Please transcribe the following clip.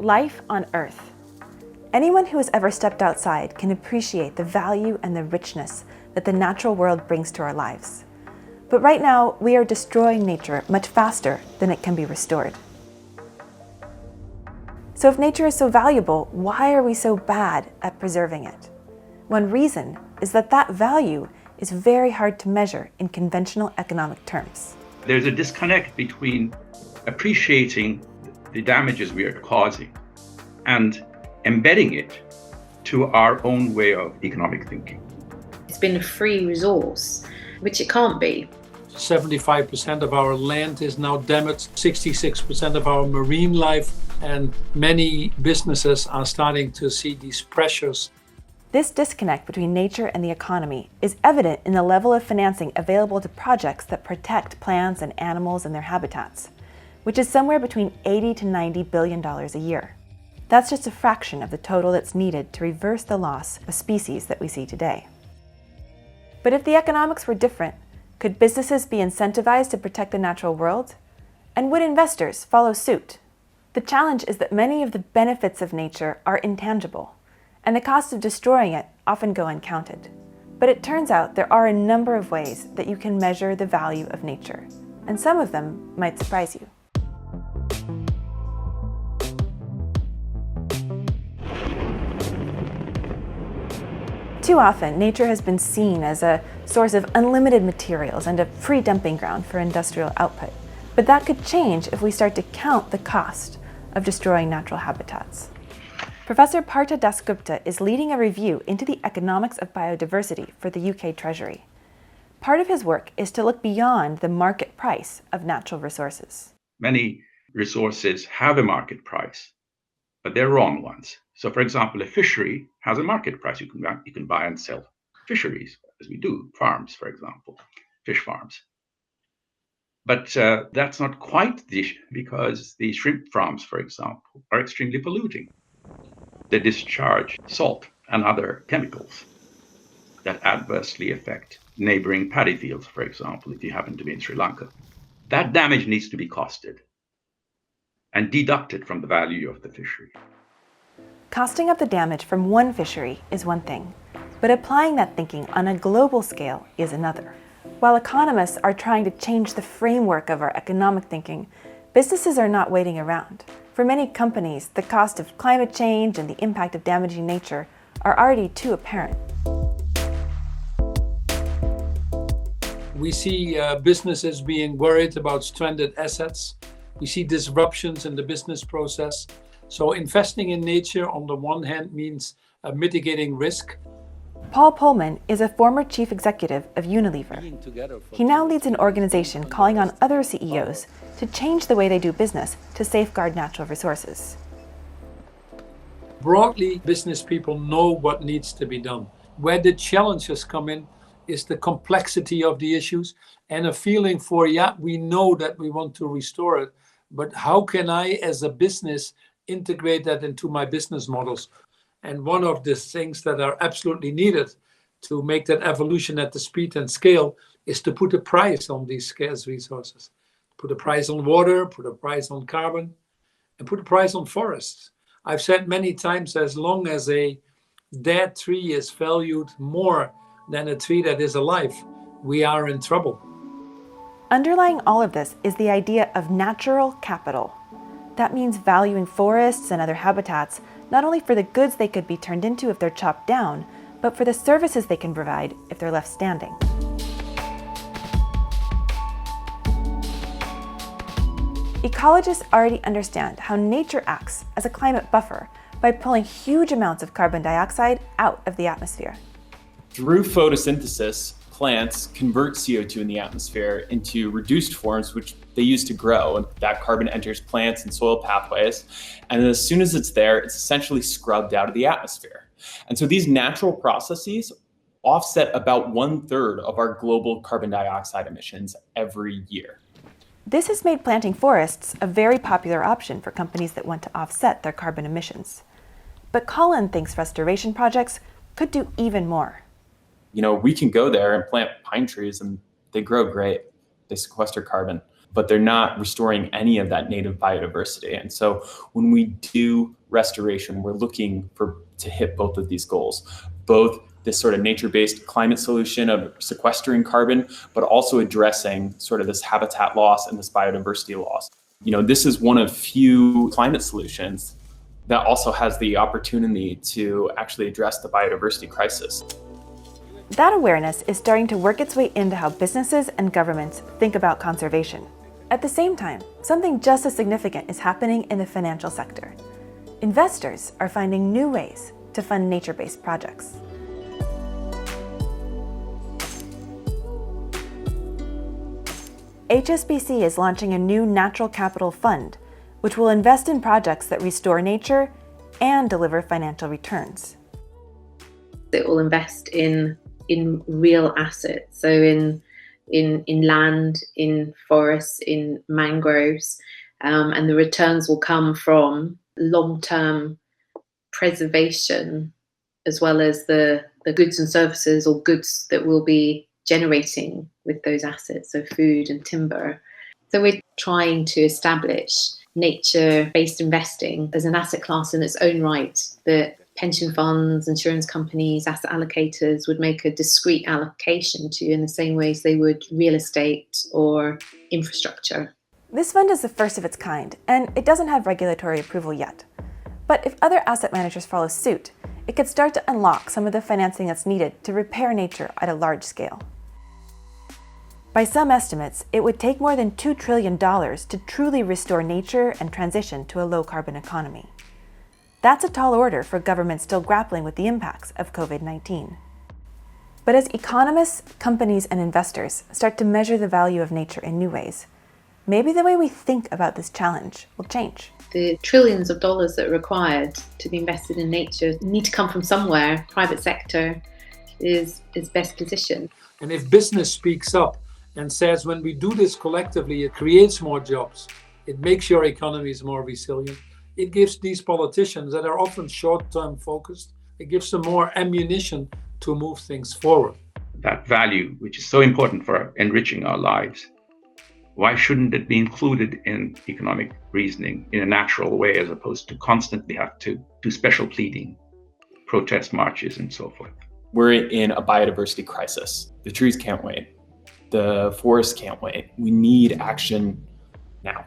Life on Earth. Anyone who has ever stepped outside can appreciate the value and the richness that the natural world brings to our lives. But right now, we are destroying nature much faster than it can be restored. So if nature is so valuable, why are we so bad at preserving it? One reason is that that value is very hard to measure in conventional economic terms. There's a disconnect between appreciating the damages we are causing and embedding it to our own way of economic thinking. It's been a free resource, which it can't be. 75% of our land is now damaged, 66% of our marine life, and many businesses are starting to see these pressures. This disconnect between nature and the economy is evident in the level of financing available to projects that protect plants and animals and their habitats, which is somewhere between $80 to $90 billion a year. That's just a fraction of the total that's needed to reverse the loss of species that we see today. But if the economics were different, could businesses be incentivized to protect the natural world? And would investors follow suit? The challenge is that many of the benefits of nature are intangible, and the costs of destroying it often go uncounted. But it turns out there are a number of ways that you can measure the value of nature, and some of them might surprise you. Too often, nature has been seen as a source of unlimited materials and a free dumping ground for industrial output. But that could change if we start to count the cost of destroying natural habitats. Professor Partha Dasgupta is leading a review into the economics of biodiversity for the UK Treasury. Part of his work is to look beyond the market price of natural resources. Many resources have a market price, but they're wrong ones. So, for example, a fishery has a market price. You can buy and sell fisheries, as we do, farms, for example, fish farms. But that's not quite the issue, because the shrimp farms, for example, are extremely polluting. They discharge salt and other chemicals that adversely affect neighboring paddy fields, for example, if you happen to be in Sri Lanka. That damage needs to be costed and deducted from the value of the fishery. Costing up the damage from one fishery is one thing, but applying that thinking on a global scale is another. While economists are trying to change the framework of our economic thinking, businesses are not waiting around. For many companies, the cost of climate change and the impact of damaging nature are already too apparent. We see businesses being worried about stranded assets. We see disruptions in the business process. So investing in nature on the one hand means mitigating risk. Paul Pullman is a former chief executive of Unilever. He now leads an organization calling on other CEOs to change the way they do business to safeguard natural resources. Broadly, business people know what needs to be done. Where the challenges come in is the complexity of the issues and a feeling for, we know that we want to restore it, but how can I, as a business, integrate that into my business models? And one of the things that are absolutely needed to make that evolution at the speed and scale is to put a price on these scarce resources. Put a price on water, put a price on carbon, and put a price on forests. I've said many times, as long as a dead tree is valued more than a tree that is alive, we are in trouble. Underlying all of this is the idea of natural capital. That means valuing forests and other habitats not only for the goods they could be turned into if they're chopped down, but for the services they can provide if they're left standing. Ecologists already understand how nature acts as a climate buffer by pulling huge amounts of carbon dioxide out of the atmosphere. Through photosynthesis, plants convert CO2 in the atmosphere into reduced forms, which they use to grow, and that carbon enters plants and soil pathways. And as soon as it's there, it's essentially scrubbed out of the atmosphere. And so these natural processes offset about 1/3 of our global carbon dioxide emissions every year. This has made planting forests a very popular option for companies that want to offset their carbon emissions. But Colin thinks restoration projects could do even more. We can go there and plant pine trees and they grow great. They sequester carbon. but they're not restoring any of that native biodiversity. And so when we do restoration, we're looking to hit both of these goals, both this sort of nature-based climate solution of sequestering carbon, but also addressing sort of this habitat loss and this biodiversity loss. This is one of few climate solutions that also has the opportunity to actually address the biodiversity crisis. That awareness is starting to work its way into how businesses and governments think about conservation. At the same time, something just as significant is happening in the financial sector. Investors are finding new ways to fund nature-based projects. HSBC is launching a new natural capital fund, which will invest in projects that restore nature and deliver financial returns. It will invest in real assets, so in land, in forests, in mangroves, and the returns will come from long-term preservation, as well as the goods and services or goods that will be generating with those assets, so food and timber. So we're trying to establish nature-based investing as an asset class in its own right, that pension funds, insurance companies, asset allocators would make a discrete allocation to in the same ways they would real estate or infrastructure. This fund is the first of its kind, and it doesn't have regulatory approval yet. But if other asset managers follow suit, it could start to unlock some of the financing that's needed to repair nature at a large scale. By some estimates, it would take more than $2 trillion to truly restore nature and transition to a low-carbon economy. That's a tall order for governments still grappling with the impacts of COVID-19. But as economists, companies, and investors start to measure the value of nature in new ways, maybe the way we think about this challenge will change. The trillions of dollars that are required to be invested in nature need to come from somewhere. Private sector is best positioned. And if business speaks up and says, when we do this collectively, it creates more jobs, it makes your economies more resilient, it gives these politicians that are often short-term focused, it gives them more ammunition to move things forward. That value, which is so important for enriching our lives, why shouldn't it be included in economic reasoning in a natural way, as opposed to constantly have to do special pleading, protest marches, and so forth? We're in a biodiversity crisis. The trees can't wait. The forests can't wait. We need action now.